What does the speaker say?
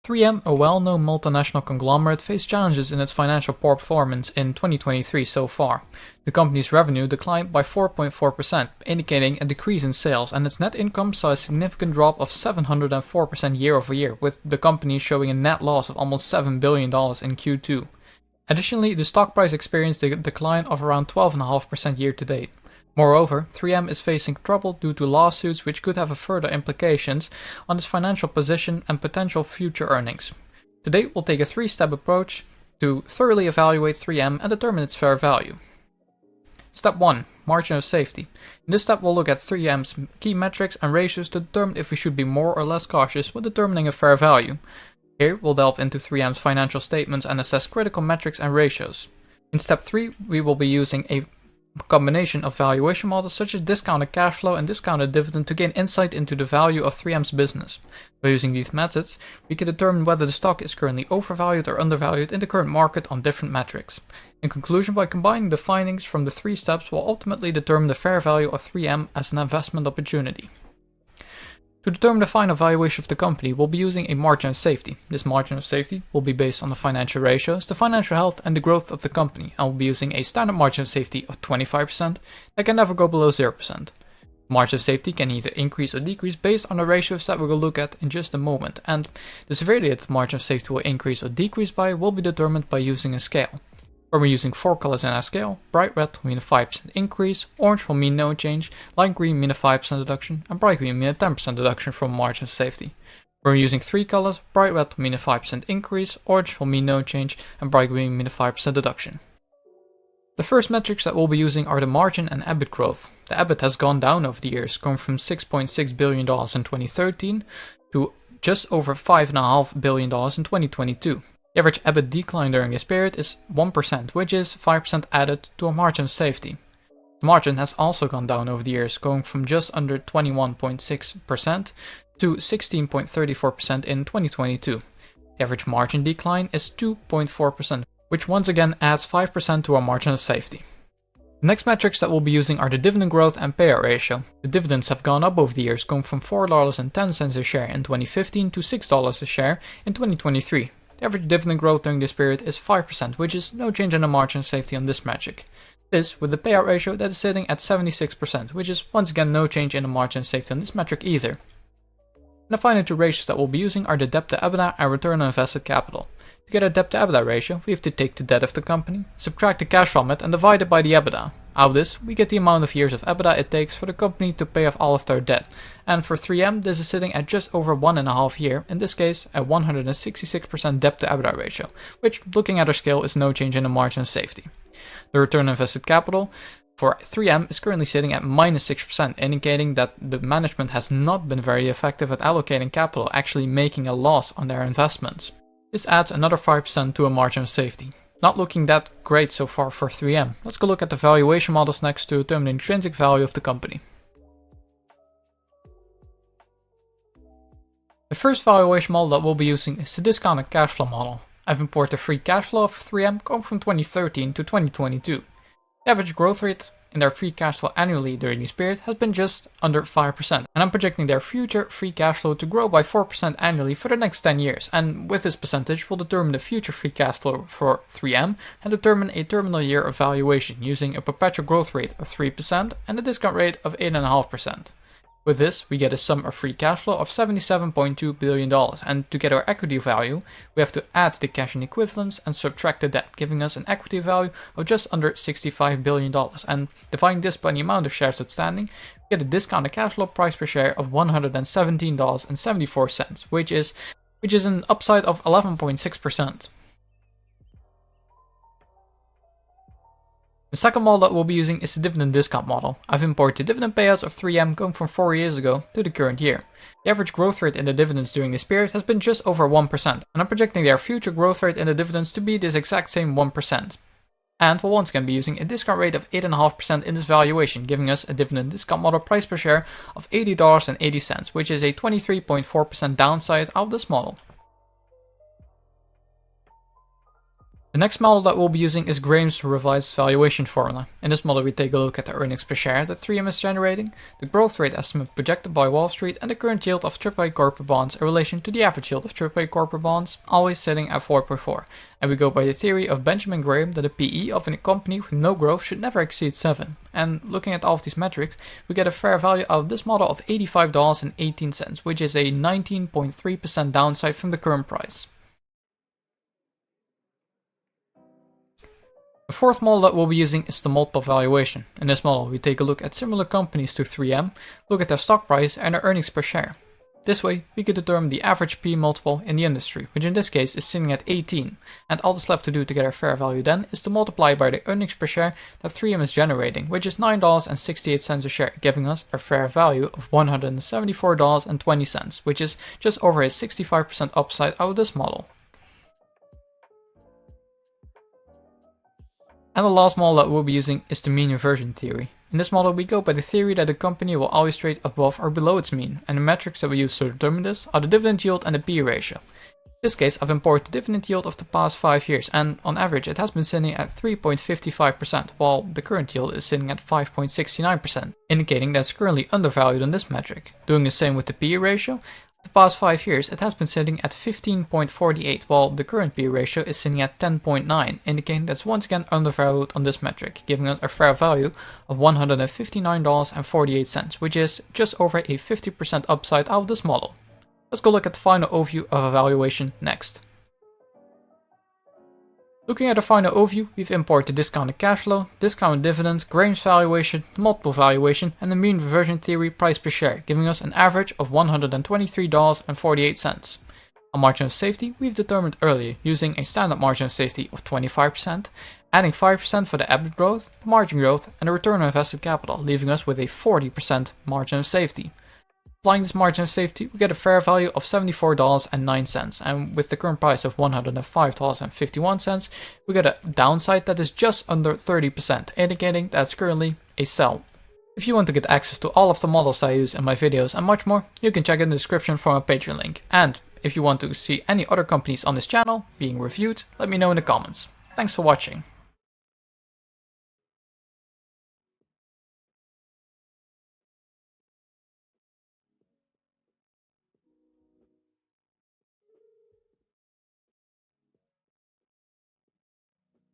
3M, a well-known multinational conglomerate, faced challenges in its financial performance in 2023 so far. The company's revenue declined by 4.4%, indicating a decrease in sales, and its net income saw a significant drop of 704% year-over-year, with the company showing a net loss of almost $7 billion in Q2. Additionally, the stock price experienced a decline of around 12.5% year-to-date. Moreover, 3M is facing trouble due to lawsuits which could have further implications on its financial position and potential future earnings. Today, we'll take a three-step approach to thoroughly evaluate 3M and determine its fair value. Step 1. Margin of safety. In this step, we'll look at 3M's key metrics and ratios to determine if we should be more or less cautious with determining a fair value. Here, we'll delve into 3M's financial statements and assess critical metrics and ratios. In step 3, we will be using a combination of valuation models such as discounted cash flow and discounted dividend to gain insight into the value of 3M's business. By using these methods, we can determine whether the stock is currently overvalued or undervalued in the current market on different metrics. In conclusion, by combining the findings from the three steps, we'll ultimately determine the fair value of 3M as an investment opportunity. To determine the final valuation of the company, we'll be using a margin of safety. This margin of safety will be based on the financial ratios, the financial health, and the growth of the company, and we'll be using a standard margin of safety of 25% that can never go below 0%. Margin of safety can either increase or decrease based on the ratios that we will look at in just a moment, and the severity that the margin of safety will increase or decrease by will be determined by using a scale. When we're using 4 colors in our scale, bright red will mean a 5% increase, orange will mean no change, light green mean a 5% deduction, and bright green mean a 10% deduction from margin of safety. When we're using 3 colors, bright red will mean a 5% increase, orange will mean no change, and bright green mean a 5% deduction. The first metrics that we'll be using are the margin and EBIT growth. The EBIT has gone down over the years, going from $6.6 billion in 2013 to just over $5.5 billion in 2022. The average EBIT decline during this period is 1%, which is 5% added to a margin of safety. The margin has also gone down over the years, going from just under 21.6% to 16.34% in 2022. The average margin decline is 2.4%, which once again adds 5% to our margin of safety. The next metrics that we'll be using are the dividend growth and payout ratio. The dividends have gone up over the years, going from $4.10 a share in 2015 to $6 a share in 2023. The average dividend growth during this period is 5%, which is no change in the margin of safety on this metric. This with the payout ratio that is sitting at 76%, which is once again no change in the margin of safety on this metric either. And the final two ratios that we'll be using are the debt to EBITDA and return on invested capital. To get a debt to EBITDA ratio, we have to take the debt of the company, subtract the cash from it, and divide it by the EBITDA. Out of this, we get the amount of years of EBITDA it takes for the company to pay off all of their debt. And for 3M, this is sitting at just over 1.5 years, in this case a 166% debt to EBITDA ratio, which, looking at our scale, is no change in the margin of safety. The return on invested capital for 3M is currently sitting at -6%, indicating that the management has not been very effective at allocating capital, actually making a loss on their investments. This adds another 5% to a margin of safety. Not looking that great so far for 3M. Let's go look at the valuation models next to determine the intrinsic value of the company. The first valuation model that we'll be using is the discounted cash flow model. I've imported the free cash flow of 3M going from 2013 to 2022. The average growth rate in their free cash flow annually during this period has been just under 5%, and I'm projecting their future free cash flow to grow by 4% annually for the next 10 years, and with this percentage we'll determine the future free cash flow for 3M and determine a terminal year of valuation using a perpetual growth rate of 3% and a discount rate of 8.5%. With this, we get a sum of free cash flow of $77.2 billion, and to get our equity value, we have to add the cash and equivalents and subtract the debt, giving us an equity value of just under $65 billion. And dividing this by the amount of shares outstanding, we get a discounted cash flow price per share of $117.74, which is an upside of 11.6%. The second model that we'll be using is the dividend discount model. I've imported the dividend payouts of 3M going from 4 years ago to the current year. The average growth rate in the dividends during this period has been just over 1%, and I'm projecting their future growth rate in the dividends to be this exact same 1%. And we'll once again be using a discount rate of 8.5% in this valuation, giving us a dividend discount model price per share of $80.80, which is a 23.4% downside of this model. The next model that we'll be using is Graham's revised valuation formula. In this model we take a look at the earnings per share that 3M is generating, the growth rate estimate projected by Wall Street, and the current yield of AAA corporate bonds in relation to the average yield of AAA corporate bonds, always sitting at 4.4. And we go by the theory of Benjamin Graham that a PE of a company with no growth should never exceed 7. And looking at all of these metrics, we get a fair value out of this model of $85.18, which is a 19.3% downside from the current price. The fourth model that we'll be using is the multiple valuation. In this model, we take a look at similar companies to 3M, look at their stock price and their earnings per share. This way, we could determine the average P multiple in the industry, which in this case is sitting at 18. And all that's left to do to get our fair value then is to multiply by the earnings per share that 3M is generating, which is $9.68 a share, giving us a fair value of $174.20, which is just over a 65% upside out of this model. And the last model that we'll be using is the mean reversion theory. In this model we go by the theory that a company will always trade above or below its mean, and the metrics that we use to determine this are the dividend yield and the P ratio. In this case I've imported the dividend yield of the past 5 years, and on average it has been sitting at 3.55%, while the current yield is sitting at 5.69%, indicating that it's currently undervalued on this metric. Doing the same with the P ratio, the past 5 years it has been sitting at 15.48, while the current P ratio is sitting at 10.9, indicating that's once again undervalued on this metric, giving us a fair value of $159.48, which is just over a 50% upside out of this model. Let's go look at the final overview of valuation next. Looking at the final overview, we've imported discounted cash flow, discounted dividend, Graham's valuation, multiple valuation, and the mean reversion theory price per share, giving us an average of $123.48. A margin of safety we've determined earlier using a standard margin of safety of 25%, adding 5% for the EBIT growth, the margin growth, and the return on invested capital, leaving us with a 40% margin of safety. Applying this margin of safety, we get a fair value of $74.09, and with the current price of $105.51, we get a downside that is just under 30%, indicating that it's currently a sell. If you want to get access to all of the models I use in my videos and much more, you can check in the description for my Patreon link. And if you want to see any other companies on this channel being reviewed, let me know in the comments. Thanks for watching.